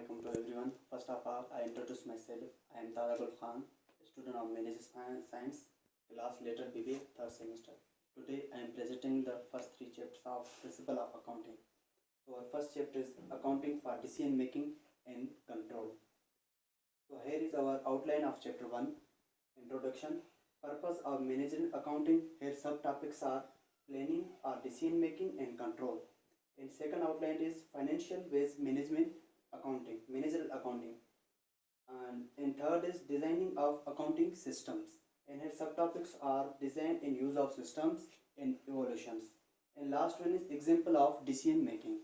Assalamualaikum to everyone. First of all, I introduce myself. I am Tadagul Khan, student of Management Science, class later BBA, third semester. Today, I am presenting the first three chapters of Principle of Accounting. So, our first chapter is Accounting for Decision Making and Control. So, here is our outline of chapter 1, Introduction. Purpose of Management Accounting. Here subtopics are planning or decision making and control. And second outline is financial based management accounting, managerial accounting. And third is designing of accounting systems. And here subtopics are design and use of systems and evolutions. And last one is example of decision making.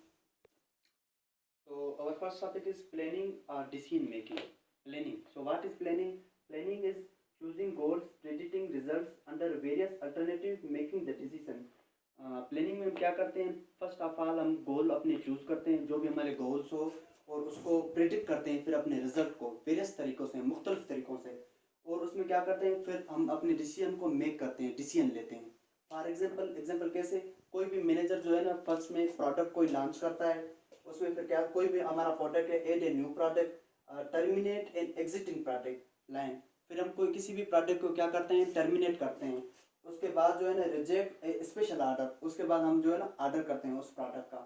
So our first topic is planning or decision making. Planning. So what is planning? Planning is choosing goals, predicting results under various alternative, making the decision. Planning में हम क्या करते हैं? First of all हम गोल अपने choose करते हैं, जो भी हमारे गोल्स हो, और उसको प्रिडिक्ट करते हैं, फिर अपने रिजल्ट को वेरियस तरीकों से, मुख्तलिफ तरीकों से, और उसमें क्या करते हैं, फिर हम अपने डिसीजन को मेक करते हैं, डिसीजन लेते हैं. फॉर एग्जांपल कैसे? कोई भी मैनेजर जो है ना, फर्स्ट में प्रोडक्ट कोई लॉन्च करता है, उसमें फिर क्या, कोई भी हमारा प्रोडक्ट है, add a new product, terminate an existing product line, फिर हम कोई किसी भी प्रोडक्ट को क्या करते हैं, टर्मिनेट करते हैं. उसके बाद जो है ना, रिजेक्ट स्पेशल ऑर्डर, उसके बाद हम जो है ना ऑर्डर करते हैं उस प्रोडक्ट का.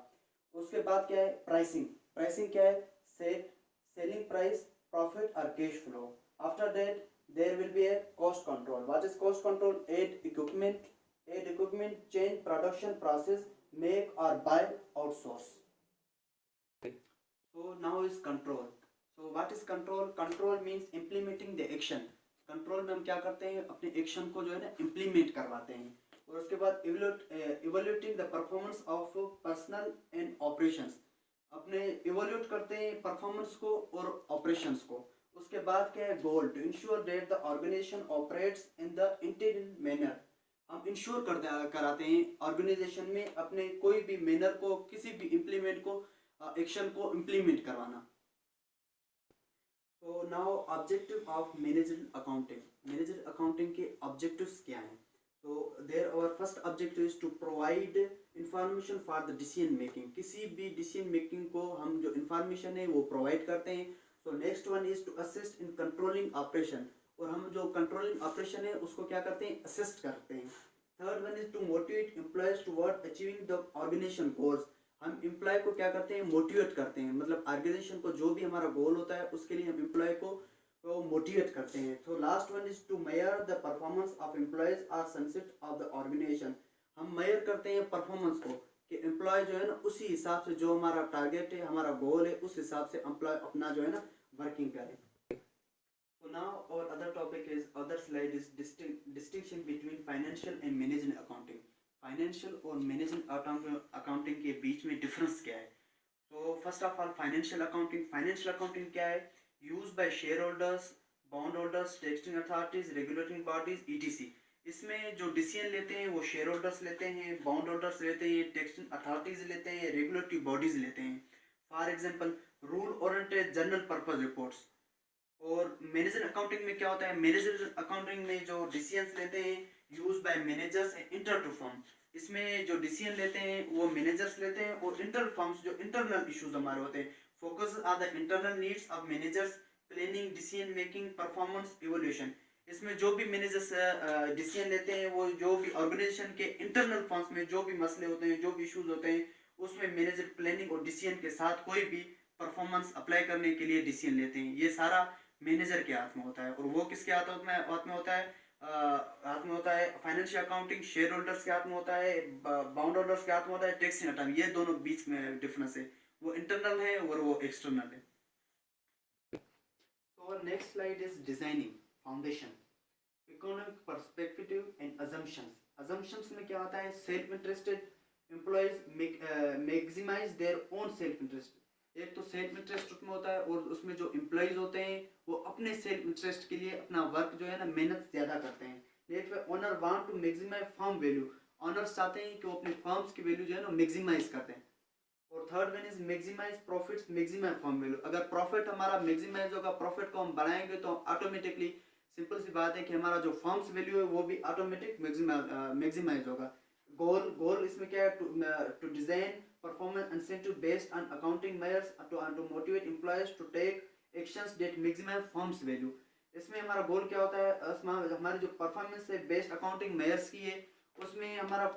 उसके बाद क्या है? प्राइसिंग. प्राइसिंग क्या है? सेट सेलिंग प्राइस, प्रॉफिट और cash flow. After that there will be a cost control. What is cost control? Add equipment, change production process, make or buy outsource. So now is control. So what is control? Control means implementing the action. Control में हम क्या करते हैं? अपने action को जो है ना इम्प्लीमेंट करवाते हैं. और उसके बाद evaluating the performance of personnel and operations. अपने इवोल्यूट करते हैं परफॉर्मेंस को और ऑपरेशंस को. उसके बाद क्या है? Goal to ensure that the organisation operates in the intended manner. हम इंश्योर कराते हैं ऑर्गेनाइजेशन में अपने कोई भी मैनर को, किसी भी इम्प्लीमेंट को, एक्शन को इम्प्लीमेंट करवाना. So now objective of managerial accounting. Managerial accounting के objectives क्या हैं? So there our first objective is to provide information for the decision making. किसी भी decision making को हम जो information है वो provide करते हैं. So next one is to assist in controlling operation. और हम जो controlling operation है उसको क्या करते हैं? Assist करते हैं. Third one is to motivate employees toward achieving the organization goals. हम एम्प्लॉय को क्या करते हैं? मोटिवेट करते हैं. मतलब ऑर्गेनाइजेशन को जो भी हमारा गोल होता है उसके लिए हम एम्प्लॉय को मोटिवेट करते हैं. तो last one is to measure the performance of employees और सनसेट ऑफ द ऑर्गेनाइजेशन. हम मेजर करते हैं परफॉर्मेंस को कि एम्प्लॉय जो है ना उसी हिसाब से, जो हमारा टारगेट है, हमारा गोल है, उस हिसाब से एम्प्लॉय अपना जो है ना वर्किंग करे. So now our other topic is, other slide is distinction between financial and management accounting. Financial और मैनेजमेंट अकाउंटिंग के बीच में डिफरेंस क्या है? So first of all financial accounting क्या है? Use by share holders, bond holders, taxing authorities, regulating bodies, ETC. इसमें जो डिसीजन लेते हैं वो शेयर होल्डर्स लेते हैं, बॉन्ड होल्डर्स लेते हैं, टैक्सिंग अथॉरिटीज लेते हैं, रेगुलेटरी बॉडीज लेते हैं. For example rule oriented general purpose reports. और मैनेजर अकाउंटिंग में क्या होता है? मैनेजर अकाउंटिंग में जो डिसीजंस लेते हैं use by managers and inter to firm. इसमें जो डिसीजन लेते हैं वो मैनेजर्स लेते हैं, और इंटर फर्म्स जो इंटरनल इश्यूज हमारे होते हैं, focus on the internal needs of managers, planning, decision making, performance, evolution. इसमें जो भी मैनेजर्स डिसीजन लेते हैं वो जो भी ऑर्गेनाइजेशन के इंटरनल फर्म्स में जो भी मसले होते हैं, जो भी इश्यूज होते हैं, उसमें मैनेजर प्लानिंग और डिसीजन के साथ कोई भी परफॉर्मेंस अप्लाई करने के लिए डिसीजन लेते हैं. ये सारा मैनेजर के हाथ में होता है. और वो किसके हाथ में होता है? फाइनेंशियल अकाउंटिंग शेयर होल्डर्स के हाथ में होता है, बॉन्ड होल्डर्स के हाथ में होता है, टैक्सिंग अटॉर्नी. ये दोनों बीच में डिफरेंस है, वो इंटरनल है और वो एक्सटर्नल है. So next slide is designing foundation, economic perspective and assumptions. Assumptions में क्या होता है? Self interested employees maximise their own self interest. एक तो सेल्फ इंटरेस्ट उसमें होता है, और उसमें जो एम्प्लॉयज होते हैं वो अपने सेल्फ इंटरेस्ट के लिए अपना वर्क जो है ना मेहनत ज़्यादा करते हैं. नेक्स्ट पे owner want to maximise firm value. Owners चाहते हैं कि वो अपने फर्म्स की वैल्यू जो है ना मैक्सिमाइज करते हैं. और third one is maximise profits, maximise firm value. अगर प्रॉफिट हमारा मैक्सिमाइज होगा, प्रॉफिट को हम बढ़ाएंगे, तो ऑटोमेटिकली सिंपल सी बात है कि हमारा जो फर्म्स वैल्यू है वो भी ऑटोमेटिक मैक्सिमाइज होगा. गोल इसमें क्या है? To design performance incentive based on accounting measures to motivate employees to take actions that maximize firm's value. इसमें हमारा गोल क्या होता है, इसमें हमारी जो परफॉर्मेंस है बेस्ड अकाउंटिंग मेयर्स की है, उसमें हमारा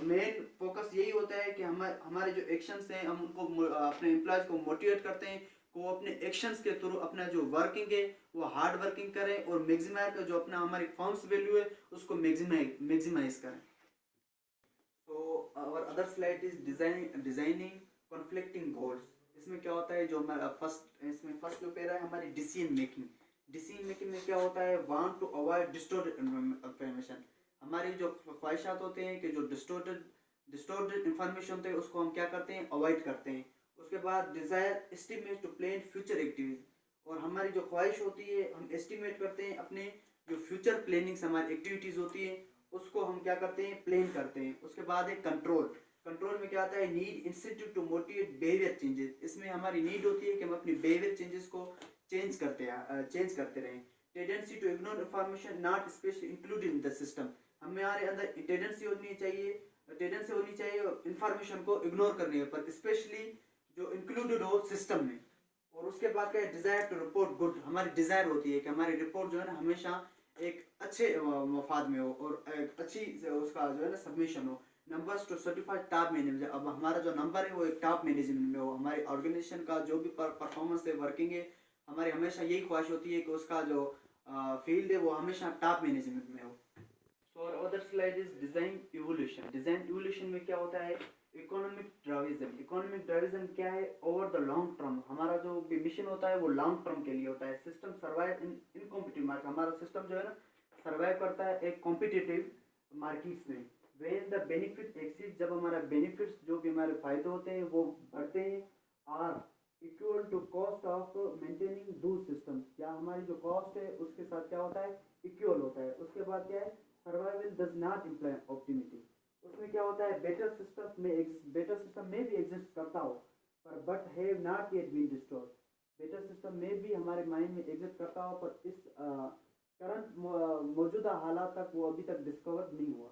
मेन फोकस यही होता है कि हमारे जो एक्शंस हैं हम उनको अपने एम्प्लॉयज़ को मोटिवेट करते हैं कि वो अपने एक्शंस के थ्रू अपना जो वर्किंग है वो हार्ड वर्किंग करें और मैक्सिमाइज का जो अपना हमारी फर्म्स वैल्यू है उसको मैक्सिमाइज करें. So our other slide is designing conflicting goals. इसमें क्या होता है, जो हमारा फर्स्ट जो पैरा है हमारी डिसीजन मेकिंग में क्या होता है, want to avoid distorted information. हमारी जो ख्वाहिशात होते हैं कि जो डिस्टोर्टेड इंफॉर्मेशन होते हैं उसको हम क्या करते हैं, अवॉइड करते हैं. उसके बाद desire estimate to plan future activities, और हमारी जो ख्वाहिश होती है हम एस्टिमेट करते हैं अपने जो फ्यूचर प्लानिंग्स हमारी एक्टिविटीज़ होती है उसको हम क्या करते हैं, प्लान करते हैं. उसके बाद है कंट्रोल में क्या आता है, need incentive to motivate behaviour changes. इसमें हमारी नीड होती है कि हम अपनी बिहेवियर चेंजेस को चेंज करते रहें. Tendency to ignore information not specially included in the system. हमारे अंदर टेंडेंसी होनी चाहिए इंफॉर्मेशन को इग्नोर करने पर स्पेशली जो इंक्लूडेड हो सिस्टम में. और उसके बाद क्या है, डिज़ायर टू रिपोर्ट गुड. हमारी डिज़ायर होती है कि हमारी रिपोर्ट जो है ना हमेशा एक अच्छे मफाद में हो और एक अच्छी उसका जो है ना सबमिशन हो. Numbers to certified top manager. अब हमारा जो नंबर है वो एक टॉप मैनेजमेंट में हो. हमारी ऑर्गेनाइजेशन का जो भी परफॉर्मेंस है, वर्किंग है, हमारी हमेशा यही ख्वाहिश होती है कि उसका जो फील्ड है वो हमेशा टॉप मैनेजमेंट में हो. सो और other slide is design evolution में क्या होता है, इकोनॉमिक ड्राइविज्म क्या है, ओवर द लॉन्ग टर्म. हमारा जो भी मिशन होता है वो लॉन्ग टर्म के लिए होता है. System survive in competitive market. हमारा सिस्टम जो है ना सर्वाइव करता है एक कॉम्पिटिटिव मार्केट्स में. वेन द बेनिफिट एक्सीड, जब हमारा बेनिफिट्स जो भी हमारे फायदे होते हैं वो बढ़ते हैं, are equal to cost of maintaining दो सिस्टम्स. या हमारी जो कॉस्ट है उसके साथ क्या होता है, इक्वल होता है. उसके बाद क्या है, सर्वाइवल डज नॉट इम्प्लाई ऑप्टिमिटी. उसमें क्या होता है, बेटर सिस्टम में भी एग्जिस्ट करता हो पर but have not yet been destroyed. Better system में भी हमारे माइंड में एग्जिस्ट करता हो पर इस करंट मौजूदा हालात तक वो अभी तक डिस्कवर नहीं हुआ.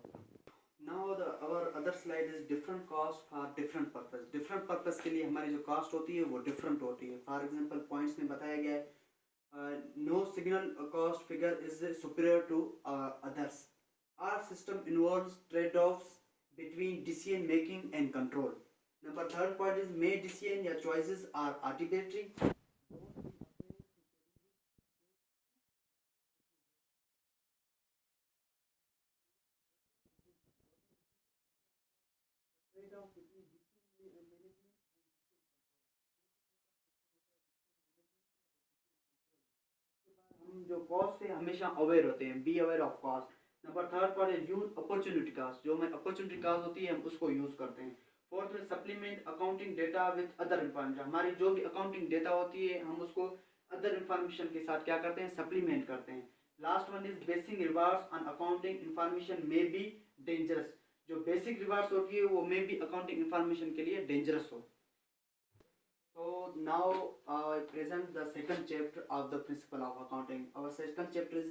Now our other slide is different cost for different purpose. Different purpose के लिए हमारी जो कॉस्ट होती है वो डिफरेंट होती है. फॉर एग्जांपल पॉइंट्स में बताया गया है, no signal cost figure is superior to others. Our system involves trade-offs between decision making and control. Number third point is made decision या choices are arbitrary. Trade-off between decision and management. हम जो cost से हमेशा aware होते हैं, be aware of cost. Number third पर use opportunity cost. जो हमें अपॉर्चुनिटी कॉस्ट होती है हम उसको यूज करते हैं. फोर्थ में supplement accounting data with other information. हमारी जो भी अकाउंटिंग डेटा होती है हम उसको अदर इंफॉर्मेशन के साथ क्या करते हैं, सप्लीमेंट करते हैं. Last one is basic rewards on accounting information may be dangerous. जो बेसिक रिवार्ड्स होती है वो मे बी अकाउंटिंग इंफॉर्मेशन के लिए डेंजरस हो. So now I present the second chapter of the principle of accounting. Our second chapter is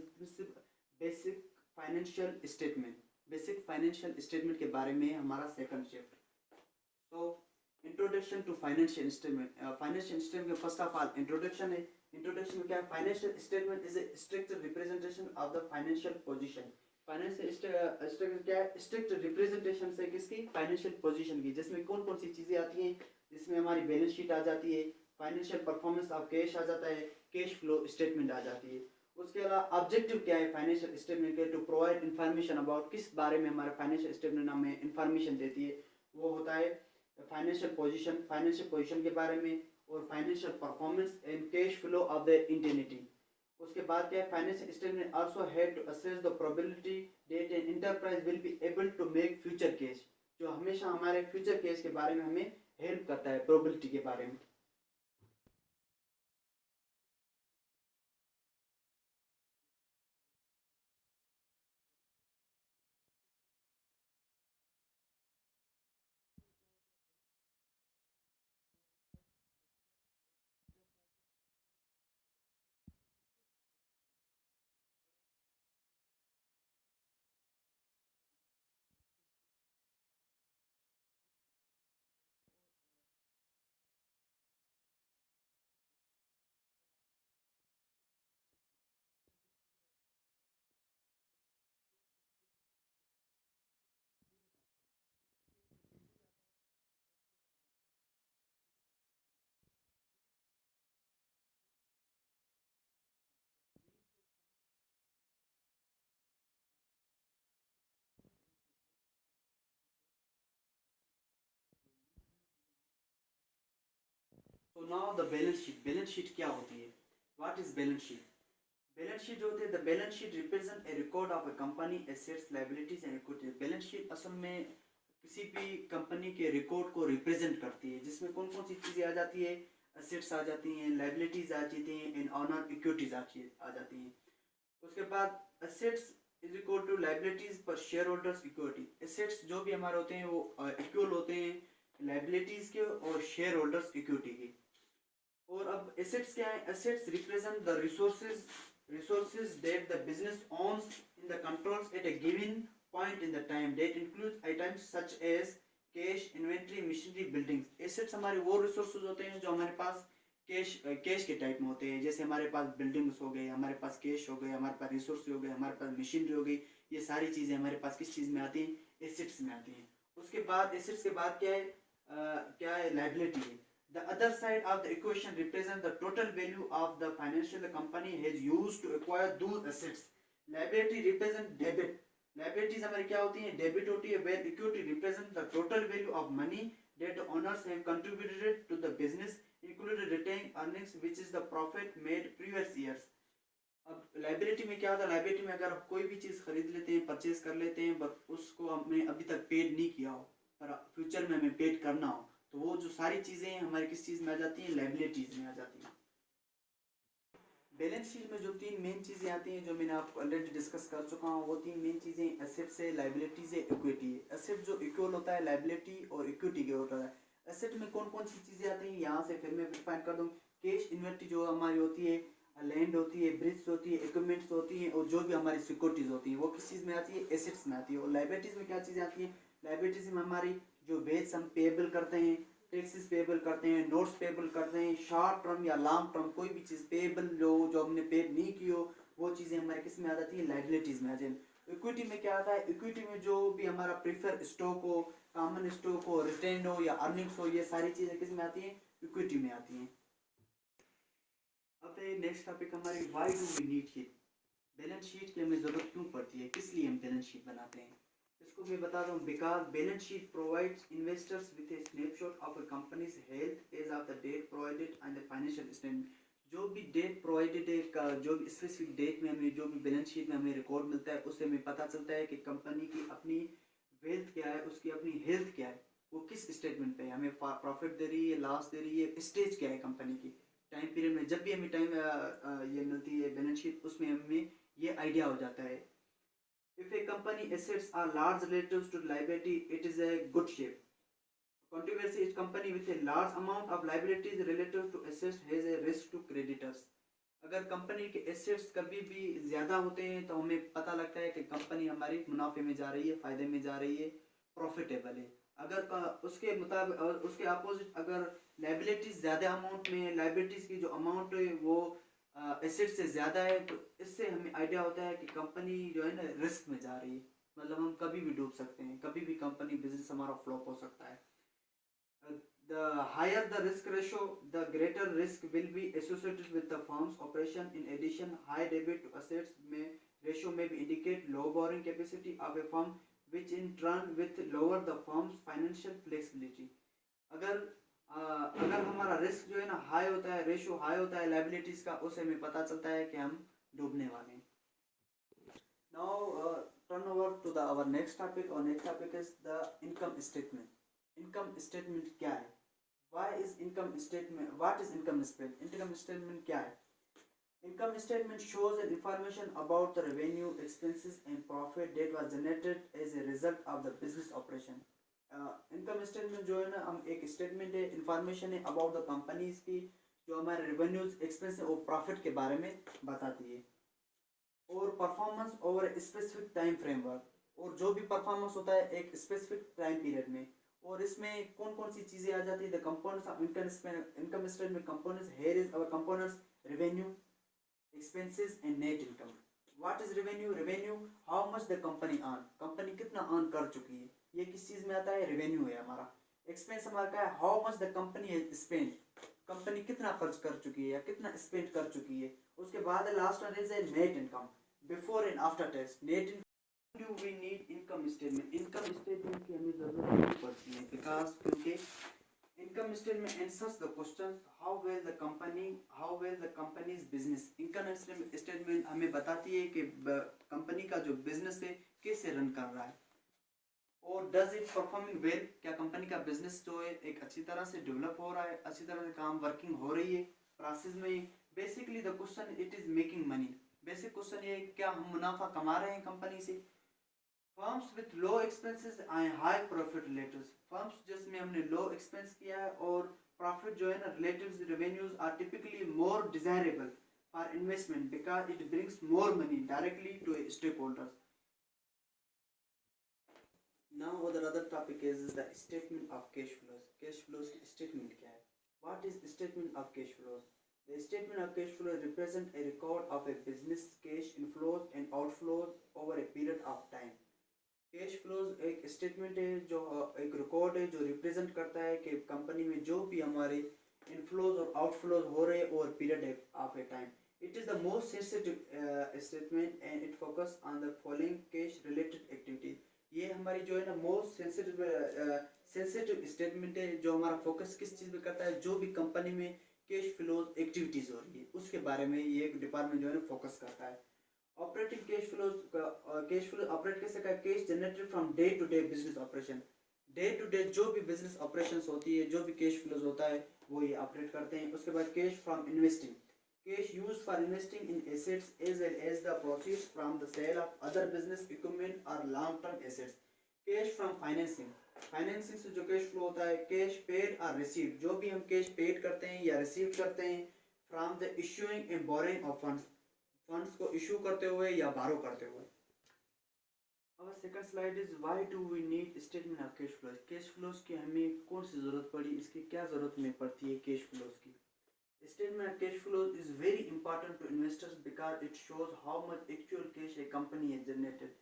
basic financial statement. Basic financial statement के बारे में हमारा second chapter. So introduction to financial statement. Financial statement first of all introduction है. Introduction में क्या है? Financial statement is a strict representation of the financial position. Financial statement क्या है? स्ट्रिक्ट रिप्रेजेंटेशन से किसकी? फाइनेंशियल पोजीशन की. जिसमें कौन कौन सी चीज़ें आती हैं? जिसमें हमारी बैलेंस शीट आ जाती है, फाइनेंशियल परफॉर्मेंस ऑफ कैश आ जाता है, कैश फ्लो स्टेटमेंट आ जाती है. उसके अलावा ऑब्जेक्टिव क्या है फाइनेंशियल स्टेटमेंट के? टू प्रोवाइड इन्फॉर्मेशन अबाउट, किस बारे में हमारा फाइनेंशियल स्टेटमेंट हमें इन्फॉर्मेशन देती है, वो होता है फाइनेंशियल पोजीशन के बारे में और financial performance and cash flow of the entity. उसके बाद क्या है? Financial statement also had to assess the probability that an enterprise will be able to make future case. जो हमेशा हमारे फ्यूचर केस के बारे में हमें हेल्प करता है, प्रोबेबिलिटी के बारे में. So now the balance sheet. Balance sheet क्या होती है? What is balance sheet? Balance sheet जो होती है, the balance sheet represent a record of a company assets, liabilities and equity. Balance sheet असल में किसी भी कंपनी के रिकॉर्ड को रिप्रेजेंट करती है, जिसमें कौन कौन सी चीज़ें आ जाती है? एसेट्स आ जाती हैं, लाइबिलिटीज आ जाती हैं एंड ऑनर इक्विटीज आ जाती हैं। उसके बाद assets is equal to liabilities पर शेयर होल्डर्स इक्विटी। एसेट्स जो भी हमारे होते हैं वो इक्वल होते हैं लाइबिलिटीज के और शेयर होल्डर्स इक्विटी के। और अब एसेट्स क्या है? Assets represent the resources that the business owns in the controls at a given point in the time that includes items such as cash, inventory, machinery, buildings. Assets हमारे वो resources होते हैं जो हमारे पास कैश के type में होते हैं, जैसे हमारे पास बिल्डिंग्स हो गए, हमारे पास कैश हो गए, हमारे पास रिसोर्स हो गए, हमारे पास मशीनरी हो गई। ये सारी चीज़ें हमारे पास किस चीज़ में आती हैं? एसेट्स में आती हैं। उसके बाद एसेट्स के बाद क्या है? लाइबिलिटी है। The other side of the equation represents the total value of the financial company has used to acquire those assets. Liability represents debit. Liabilities हमारी क्या होती है? डेबिट होती है। Where equity represent the total value of money that the owners have contributed to the business included retained earnings which is the profit made previous years. अब liability में क्या होता है? लाइबिलिटी में अगर आप कोई भी चीज़ खरीद लेते हैं, परचेज कर लेते हैं, बट उसको हमने अभी तक पेड नहीं किया हो पर फ्यूचर में हमें पेड करना हो, तो वो जो सारी चीज़ें हैं हमारी किस चीज़ में आ जाती हैं? लाइबिलिटीज में आ जाती हैं। बैलेंस शीट में जो तीन मेन चीज़ें आती हैं, जो मैंने आपको ऑलरेडी डिस्कस कर चुका हूँ, वो तीन मेन चीज़ें एसेट्स है, लाइबिलिटीज है, इक्विटी है। एसेट जो इक्वल होता है लाइबिलिटी और इक्विटी के होता है। एसेट में कौन कौन सी चीज़ें आती हैं यहाँ से फिर मैं डिफाइन कर दूँ। कैश इन्वेंट्री जो हमारी होती है, लैंड होती है, ब्रिज होती है, इक्विपमेंट्स होती हैं, और जो भी हमारी सिक्योरिटीज होती हैं वो किस चीज़ में आती है? एसेट्स में आती है। और लाइबिलिटीज में क्या चीज़ें आती हैं? लाइबिलिटीज में हमारी जो वेज हम पेएबल करते हैं, टैक्सेस पेबल करते हैं, नोट्स पेबल करते हैं, शॉर्ट टर्म या लॉन्ग टर्म कोई भी चीज़ पेबल जो हमने पेड नहीं की हो, वो चीज़ें हमारे किस में आ जाती है? लाइबिलिटीज में आ जाती है। इक्विटी में क्या आता है? इक्विटी में जो भी हमारा प्रीफर स्टॉक हो, कॉमन स्टॉक हो, रिटेन हो या अर्निंग्स हो, ये सारी चीज़ें किस में आती हैं? इक्विटी में आती हैं। अब नेक्स्ट टॉपिक हमारी, why do we need sheet. Balance sheet की हमें ज़रूरत क्यों पड़ती है, किस लिए हम बैलेंस शीट बनाते हैं? इसको मैं बता दूं, because balance sheet provides investors with a snapshot of a company's health as of the date provided and the financial statement. जो भी डेट प्रोवाइडेड है का जो भी स्पेसिफिक डेट में हमें जो भी बैलेंस शीट में हमें रिकॉर्ड मिलता है, उससे हमें पता चलता है कि कंपनी की अपनी वेल्थ क्या है, उसकी अपनी हेल्थ क्या है, वो किस स्टेटमेंट पे है, हमें प्रॉफिट दे रही है, लॉस दे रही है, स्टेज क्या है कंपनी की, टाइम पीरियड में जब भी हमें टाइम ये मिलती है बैलेंस शीट, उसमें हमें ये आइडिया हो जाता है। If a company assets are large relative to liability, it is a good shape. Controversy is company with a large amount of liabilities relative to assets has a risk to creditors. अगर company के assets कभी भी ज़्यादा होते हैं तो हमें पता लगता है कि कंपनी हमारी मुनाफे में जा रही है, फ़ायदे में जा रही है, प्रॉफिटेबल है। अगर उसके मुताबिक उसके अपोजिट अगर लाइबिलिटीज़ ज़्यादा अमाउंट में है, लाइबिलिटीज़ की जो अमाउंट है वो एसेट से ज़्यादा है, तो इससे हमें आइडिया होता है कि कंपनी जो है ना रिस्क में जा रही है, मतलब हम कभी भी डूब सकते हैं, कभी भी कंपनी बिजनेस हमारा फ्लॉप हो सकता है। The higher the risk ratio, the greater risk will be associated with the firm's operation. In addition, high debit to assets ratio may indicate low borrowing capacity of a firm, which in turn with lower the firm's financial flexibility. अगर हमारा risk जो है ना high होता है, ratio high होता है liabilities का, उससे हमें पता चलता है कि हम डूबने वाले हैं। Now turn over to the our next topic, और next topic is the income statement. Income statement क्या है? Why is income statement, what is income statement? Income statement क्या है? Income statement shows an information about the revenue, expenses and profit that was generated as a result of the business operation. Income statement जो है ना, हम एक statement है, information है about the companies की, जो हमारे रेवेन्यूज, एक्सपेंस और प्रॉफिट के बारे में बताती है, और performance over specific time framework, और जो भी परफॉर्मेंस होता है एक स्पेसिफिक टाइम पीरियड में। और इसमें कौन कौन सी चीज़ें आ जाती है? The components of income statement components, here is our components, revenue, expenses and net income. What is revenue? Revenue, how much the company earn, company कितना अर्न कर चुकी है, ये किस चीज़ में आता है? रेवेन्यू है हमारा। एक्सपेंस हमारा क्या है? How much the company has spend, company कितना खर्च कर चुकी है या कितना स्पेंड कर चुकी है। उसके बाद last one is net income, before and after tax. Net income, do we need income statement? Income statement की हमें ज़रूरत नहीं पड़ती है, बिकॉज क्योंकि income statement answers the questions how well the company's business. income statement हमें बताती है कि कंपनी का जो बिजनेस है कैसे रन कर रहा है, और डज इट परफॉर्मिंग वेल, क्या कंपनी का बिजनेस जो है एक अच्छी तरह से डेवलप हो रहा है, अच्छी तरह से काम वर्किंग हो रही है प्रोसेस में. Basically the question it is making money. Basic question ये है क्या हम मुनाफा कमा रहे हैं कंपनी से. Firms with low expenses and high profit relatives. Firms जिसमें हमने लो एक्सपेंस किया है और प्रॉफिट जो है ना relatives revenues are typically more desirable for investment because it brings more money directly to stake holders. Now the other topic is the statement of cash flows. Cash flows की statement क्या है? What is statement of cash flows? The statement of cash flow represent a record of a business cash inflows and outflows over a period of time. Cash flows एक statement है जो एक record है जो represent करता है कि company में जो भी हमारे इनफ्लोज और आउटफ्लोज हो रहे हैं over period of A time. It is the most sensitive statement and it focus on the following cash related activities. ये हमारी जो है ना मोस्ट सेंसिटिव स्टेटमेंट है जो हमारा फोकस किस चीज़ पे करता है, जो भी कंपनी में कैश फ्लोज एक्टिविटीज हो रही है उसके बारे में ये एक डिपार्टमेंट जो है ना फोकस करता है. Operating cash flows cash flow operate कैसे का cash generated from day to day business operation. Day to day जो भी बिजनेस ऑपरेशंस होती है, जो भी कैश फ्लोज होता है वो ये ऑपरेट करते हैं. उसके बाद cash from investing, cash used for investing in assets as well as the proceeds from the sale of other business equipment और long term assets. Cash from financing, financing से जो कैश फ्लो होता है cash paid और received, जो भी हम cash paid करते हैं या रिसीव करते हैं from the issuing and borrowing of funds, funds को इशू करते हुए या बारो करते हुए. अब second slide is why do we need statement of cash flows. Cash flows की हमें कौन सी जरूरत पड़ी, इसकी क्या जरूरत में पड़ती है कैश फ्लोज की. Statement of cash flows is very important to investors because it shows how much actual cash a company has generated.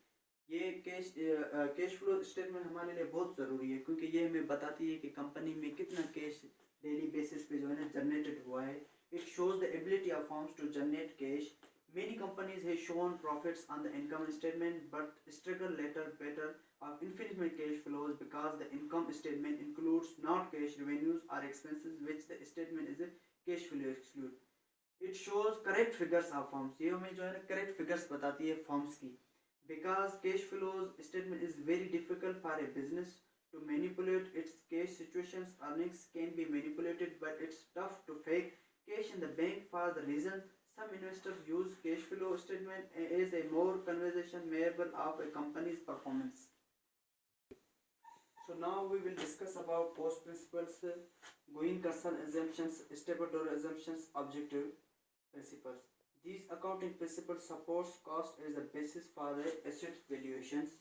ये कैश फ्लो स्टेटमेंट हमारे लिए बहुत ज़रूरी है क्योंकि ये हमें बताती है कि कंपनी में कितना कैश डेली बेसिस पे जो है ना जनरेटेड हुआ है. It shows the ability of firms to generate cash. Many companies have shown profits on the income statement but struggle later better of infinite cash flows because the income statement includes not cash revenues or expenses which the statement is a cash flow exclude. It shows correct figures of firms. ये हमें जो है ना correct figures बताती है firms की. Because cash flows statement is very difficult for a business to manipulate its cash situations. Earnings can be manipulated but it's tough to fake cash in the bank for the reason some investors use cash flow statement as a more conversation variable of a company's performance. So now we will discuss about cost principles, going concern assumptions, stable dollar assumptions, objective principles. These accounting principles supports cost as a basis for the asset valuations.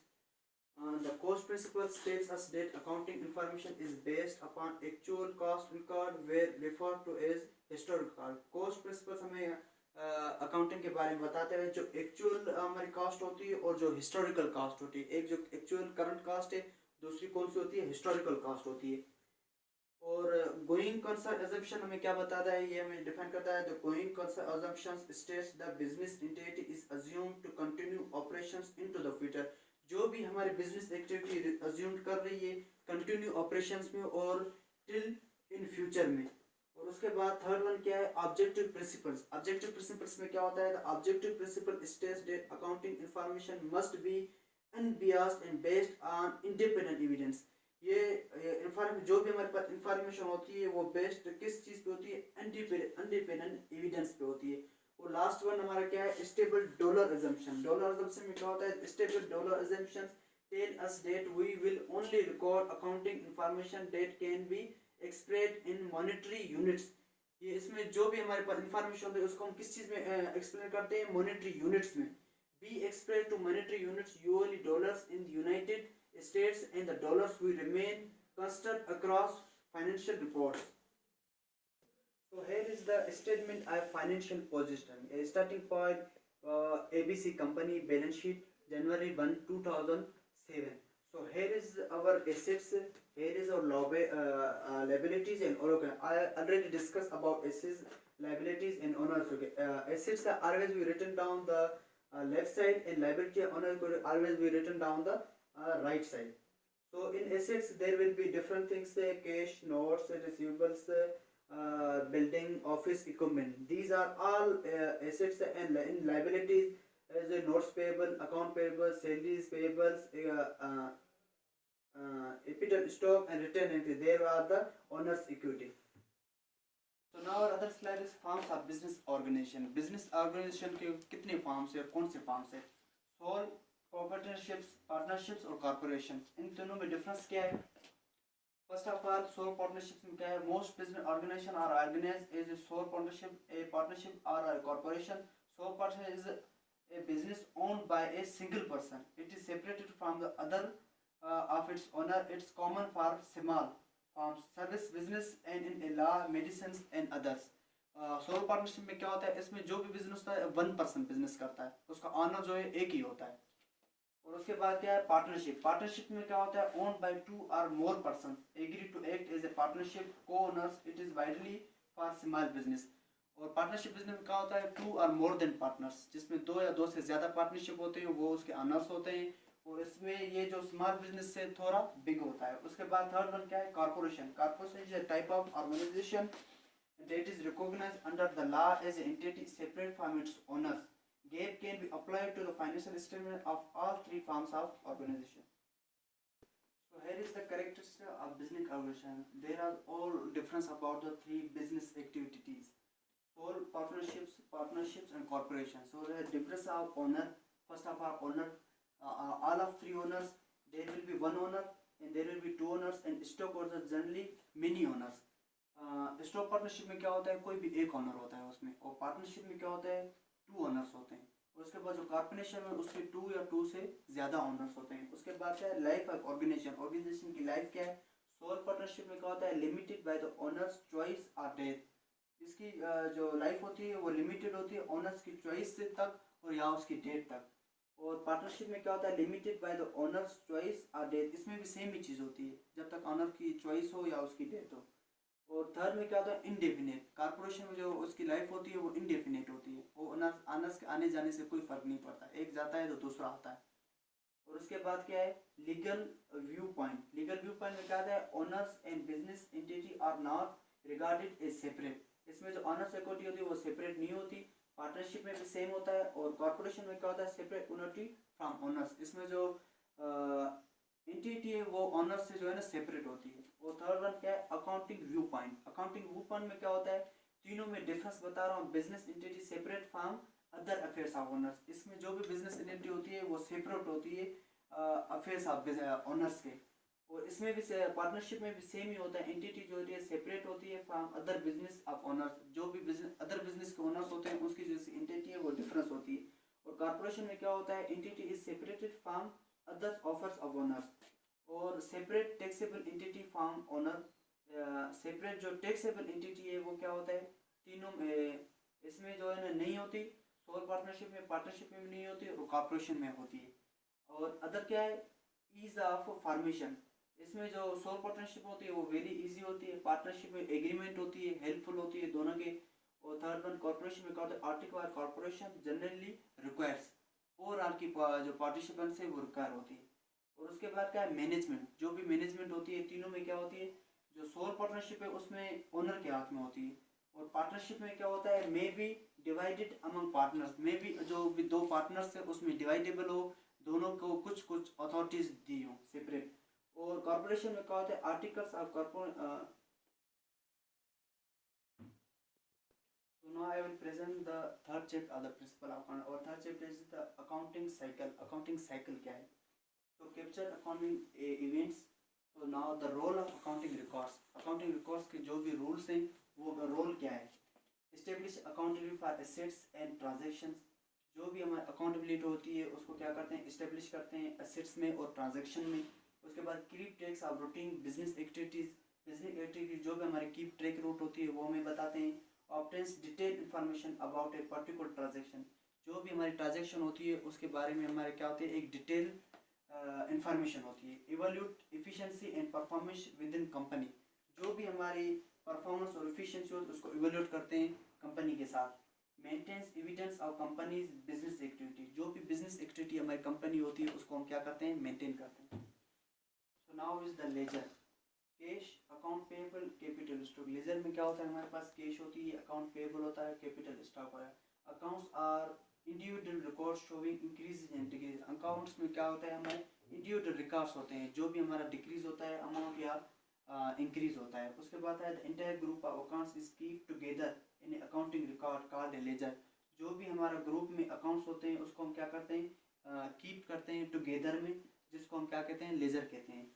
The cost principle states us that accounting information is based upon actual cost record where referred to as historical. Cost principles हमें accounting के बारे में बताते हैं जो actual हमारी cost होती है और जो हिस्टोरिकल कॉस्ट होती है. एक जो एक्चुअल करंट कॉस्ट है, दूसरी कौन सी होती है, हिस्टोरिकल कॉस्ट होती है. और गोइंग कंसर्न अजम्पशन हमें क्या बताता है, ये हमें डिफाइन करता है. The going concern assumption states the business entity is assumed to continue operations into the future. जो भी हमारी बिजनेस एक्टिविटी अज्यूम कर रही है कंटिन्यू ऑपरेशंस में और टिल इन फ्यूचर में. और उसके बाद थर्ड वन क्या है, ऑब्जेक्टिव प्रिंसिपल्स. ऑब्जेक्टिव प्रिंसिपल्स में क्या होता है, the objective principle states that accounting information must be unbiased and based on independent evidence. ये जो भी हमारे पास इंफॉर्मेशन होती है वो बेस्ड किस चीज़ पे होती है, इंडिपेंडेंट एविडेंस पे होती है. और लास्ट वन हमारा क्या है, stable dollar assumption. Dollar assumption में क्या होता है, stable dollar assumption tell us that we will only record accounting information that can be expressed in monetary units. ये इसमें जो भी हमारे पास इंफॉर्मेशन होती है उसको हम किस चीज़ में एक्सप्लेन करते हैं, मॉनेटरी यूनिट्स में. Be express to monetary units usually dollars in the United States and the dollars will remain constant across financial reports. So here is the statement of financial position. A starting point, ABC company balance sheet January 1, 2007. So here is our assets, here is our liabilities and all. I already discussed about assets, liabilities and owners. Assets are always be written down the left side and liability owners will always be written down the right side. So in assets there will be different things, cash, notes, receivables, building, office equipment. These are all assets, and in liabilities as a notes payable, account payable, salaries payables, capital stock and return entry. There are the owner's equity. So now our other slide is forms of business organization. Business organization के कितने forms है और कौन से forms है? Sole, cooperativeships, partnerships और corporations. इन दोनों में डिफरेंस क्या है? First of all sole partnerships में क्या है? Most business organization are organized as a sole partnership, a partnership और a corporation. Sole partnership is a business owned by a single person. It is separated from the other of its owner. It's common for small firms, service business and in law, medicines and others. Sole partnership में क्या होता है? इसमें जो भी business होता है 1 person business करता है, उसका ऑनर जो है एक ही होता है. और उसके बाद क्या है? पार्टनरशिप. पार्टनरशिप में क्या होता है? Owned by 2 or more person agree to act as a partnership co-owners. It is widely for small business. और पार्टनरशिप बिजनेस में क्या होता है? 2 और मोर देन पार्टनर्स, जिसमें 2 या 2 से ज़्यादा पार्टनरशिप होते हैं, वो उसके ऑनर्स होते हैं. और इसमें ये जो स्मॉल बिजनेस से थोड़ा बिग होता है. उसके बाद थर्ड वन क्या है? Corporation. Corporation is a type of organization that is recognized under the law as an entity separate from its owners. GAAP can be applied to the financial statement of all 3 forms of organization. So here is the characteristic of business organization. There are all difference about the 3 business activities: sole partnerships and corporation. So the difference of owner. First of all, owner, all of 3 owners. There will be 1 owner and there will be 2 owners, and stock owners generally many owners. Stock partnership में क्या होता है? कोई भी एक honour होता है उसमें. और पार्टनरशिप में क्या होता है? 2 ऑनर्स होते हैं. और उसके बाद जो कॉर्पोरेशन में उसके 2 या 2 से ज़्यादा ऑनर्स होते हैं. उसके बाद क्या है? लाइफ ऑफ ऑर्गेनाइजेशन की लाइफ क्या है? सोल पार्टनरशिप में क्या होता है? Limited by the owners choice और डेथ. इसकी जो लाइफ होती है वो लिमिटेड होती है ओनर्स की चॉइस से तक और या उसकी डेथ तक. और पार्टनरशिप में क्या होता है? Limited by the owners choice और डेथ. इसमें भी सेम ही चीज़ होती है, जब तक ऑनर की चॉइस हो या उसकी डेथ हो. और थर्ड में क्या होता है? इनडेफिनेट. कॉर्पोरेशन में जो उसकी लाइफ होती है वो इनडेफिनेट होती है. वो ऑनर्स के आने जाने से कोई फर्क नहीं पड़ता, एक जाता है तो दूसरा आता है. और उसके बाद क्या है? Legal view point. Legal view point में क्या आता है? Owners and business entity are not regarded as separate. इसमें जो ऑनर्स इक्विटी होती है वो सेपरेट नहीं होती. पार्टनरशिप में भी सेम होता है. और कॉर्पोरेशन में क्या होता है? Separate entity from owners. इसमें जो एंटिटी है वो ऑनर्स से जो है ना सेपरेट होती है. और थर्ड वन क्या है? Accounting view point. Accounting view point में क्या होता है? तीनों में डिफरेंस बता रहा हूँ. Business entity separate from other affairs of owners. इसमें जो भी बिजनेस एंटिटी होती है वो सेपरेट होती है अफेयर्स ऑफ ओनर्स के. और इसमें भी पार्टनरशिप में भी सेम ही होता है. एंटिटी जो होती है सेपरेट होती है from other business of owners. जो भी बिजनेस अदर बिजनेस के ओनर्स होते हैं उसकी जो एंटिटी है वो डिफरेंस होती है. और कॉर्पोरेशन में क्या होता है? Entity is separated from other affairs of owners. और separate taxable entity from owner. Separate जो टैक्सेबल एंटिटी है वो क्या होता है? तीनों में इसमें जो है ना नहीं होती. सोल पार्टनरशिप में, पार्टनरशिप में नहीं होती और कॉर्पोरेशन में होती है. और अदर क्या है? Ease of formation. इसमें जो सोल पार्टनरशिप होती है वो वेरी इजी होती है. पार्टनरशिप में एग्रीमेंट होती है, हेल्पफुल होती है दोनों के. और थर्ड वन कॉर्पोरेशन में क्या होता है? आर्टिकल और कॉर्पोरेशन जनरली रिक्वायर्स. ओवरऑल की जो पार्टिसिपेंट्स है वो रिक्वायर होती है. और उसके बाद क्या है? मैनेजमेंट. जो भी मैनेजमेंट होती है तीनों में क्या होती है? जो सोल पार्टनरशिप है उसमें ओनर के हाथ में होती है. और पार्टनरशिप में क्या होता है? May be divided among partners. May be जो भी 2 पार्टनर्स है उसमें डिवाइडेबल हो, दोनों को कुछ कुछ अथॉरिटीज दी हो सेपरेट. और कॉर्पोरेशन में क्या होता है? Articles of corporate. So now I will present the third chapter of the principle of accounting. Our third chapter is the accounting cycle. Accounting cycle क्या है? So capture accounting events. So now the role of accounting records. Accounting records के जो भी rules हैं वो role क्या है? Establish accountability for assets and transactions. जो भी हमारी अकाउंटेबिलिटी होती है उसको क्या करते हैं? इस्टेब्लिश करते हैं assets में और ट्रांजेक्शन में. उसके बाद keep tracks of routine business activities. Business activities जो भी हमारी कीप ट्रैक रूट होती है वो हमें बताते हैं. Obtains detail information about a particular transaction. जो भी हमारी ट्रांजेक्शन होती है उसके बारे में हमारे क्या होती है? एक डिटेल इंफॉर्मेशन होती है. Evaluate efficiency and performance with in company. जो भी हमारी परफॉर्मेंस और एफिशिएंसी होती है उसको इवैल्यूएट करते हैं कंपनी के साथ. Maintains evidence of company's business activity. जो भी बिजनेस एक्टिविटी हमारी कंपनी होती है उसको हम क्या करते हैं? मेंटेन करते हैं. So now is the ledger, cash, account payable, capital stock. Ledger में क्या होता है, हमारे पास कैश होती है, अकाउंट पेबल होता है, कैपिटल स्टॉक होता है। Accounts are individual record showing increase and decrease. Accounts में क्या होता है, हमारे इंडिविजुअल रिकॉर्ड्स होते हैं, जो भी हमारा डिक्रीज होता है अमाउंट या इंक्रीज होता है। उसके बाद है the entire group of accounts is keep together in accounting record called a ledger. जो भी हमारा ग्रुप में अकाउंट्स होते हैं उसको हम क्या करते हैं, कीप करते हैं टुगेदर में, जिसको हम क्या कहते हैं, लेजर कहते हैं।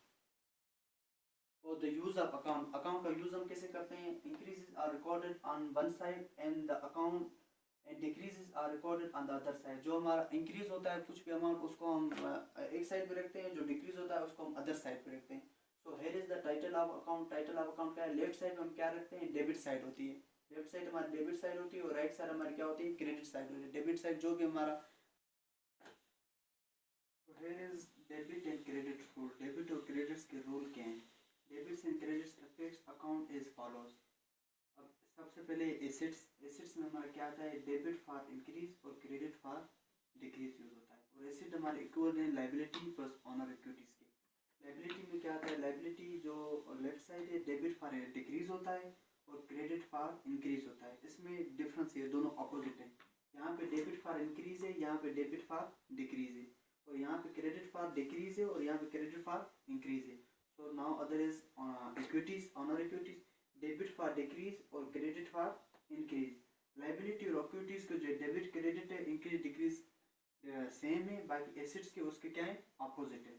और the use of account, account का यूज हम कैसे करते हैं, increases are recorded on one side and the account and decreases are recorded on the other side. जो हमारा इंक्रीज होता है कुछ भी अमाउंट, उसको हम एक साइड पे रखते हैं, जो डिक्रीज होता है उसको हम अदर साइड पे रखते हैं। So here is the title of account. Title of account क्या है, लेफ्ट साइड में हम क्या रखते हैं, डेबिट साइड होती है। लेफ्ट साइड हमारी डेबिट साइड होती है और राइट साइड हमारी क्या होती है, क्रेडिट साइड होती है। डेबिट साइड जो भी हमारा, here is debit and credit rule. Debit और क्रेडिट्स के रूल क्या हैं। Debits and credits affects account is follows. अब सबसे पहले एसेट्स, एसेट्स में हमारा क्या आता है, डेबिट फॉर इंक्रीज और क्रेडिट फॉर डिक्रीज यूज होता है। और एसेट हमारे इक्वल है लाइबिलिटी प्लस ऑनर एक्टिविटीज के। लाइबिलिटी में क्या आता है, लाइबिलिटी जो लेफ्ट साइड है डेबिट फॉर डिक्रीज होता है और क्रेडिट फॉर इंक्रीज होता है। इसमें डिफरेंस है, दोनों अपोजिट है। यहाँ पे डेबिट फॉर इंक्रीज है, यहाँ पे डेबिट फॉर डिक्रीज है, और यहाँ पे क्रेडिट फॉर डिक्रीज है और यहाँ पे क्रेडिट फॉर इंक्रीज है। So now other is equities, owner equities, debit for decrease और क्रेडिट फॉर इंक्रीज। लाइबिलिटी और इक्विटीज के जो डेबिट क्रेडिट है, इंक्रीज डिक्रीज सेम है, बाकी एसेट्स के उसके क्या है, अपोजिट है।